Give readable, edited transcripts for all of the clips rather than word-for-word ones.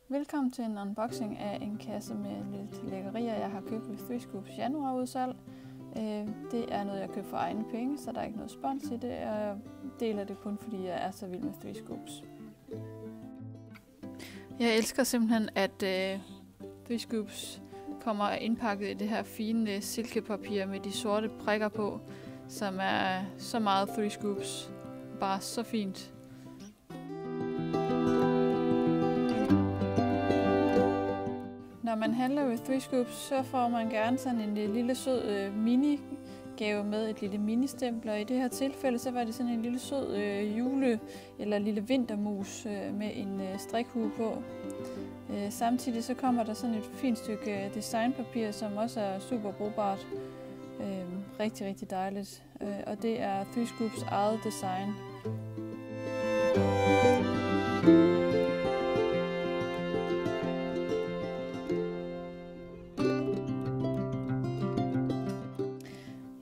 Velkommen til en unboxing af en kasse med lidt lækkerier, jeg har købt ved Three Scoops januarudsalg. Det er noget, jeg køber for egne penge, så der er ikke noget spons i det, og jeg deler det kun, fordi jeg er så vild med Three Scoops. Jeg elsker simpelthen, at Three Scoops kommer indpakket i det her fine silkepapir med de sorte prikker på, som er så meget Three Scoops. Bare så fint. Når man handler ved Three Scoops, så får man gerne sådan en lille sød mini-gave med et lille mini-stempel, og i det her tilfælde så var det sådan en lille sød eller lille vintermus med en strikhue på. Samtidig så kommer der sådan et fint stykke designpapir, som også er super brugbart. Rigtig, rigtig dejligt. Og det er Three Scoops eget design.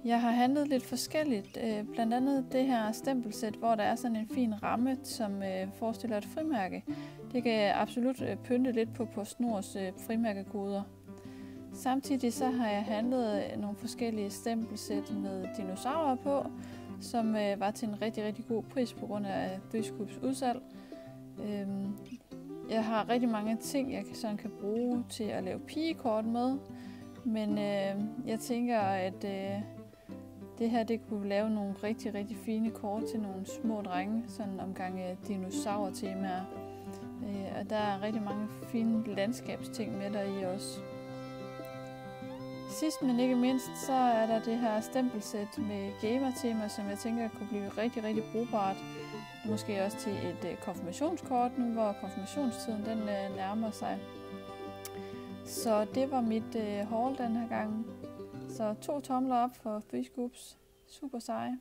Jeg har handlet lidt forskelligt, blandt andet det her stempelsæt, hvor der er sådan en fin ramme, som forestiller et frimærke. Det kan absolut pynte lidt på PostNords frimærkekoder. Samtidig så har jeg handlet nogle forskellige stempelsæt med dinosaurer på, som var til en rigtig, rigtig god pris på grund af Three Scoops udsalg. Jeg har rigtig mange ting, jeg sådan kan bruge til at lave pigekort med, men jeg tænker, at det her det kunne lave nogle rigtig, rigtig fine kort til nogle små drenge, sådan omgang dinosaur-temaer. Og der er rigtig mange fine landskabsting med der i også. Sidst men ikke mindst, så er der det her stempelsæt med gamer-tema, som jeg tænker kunne blive rigtig, rigtig brugbart. Måske også til et konfirmationskort nu, hvor konfirmationstiden den nærmer sig. Så det var mit haul den her gang. Så 2 tomler op for Three Scoops. Super seje.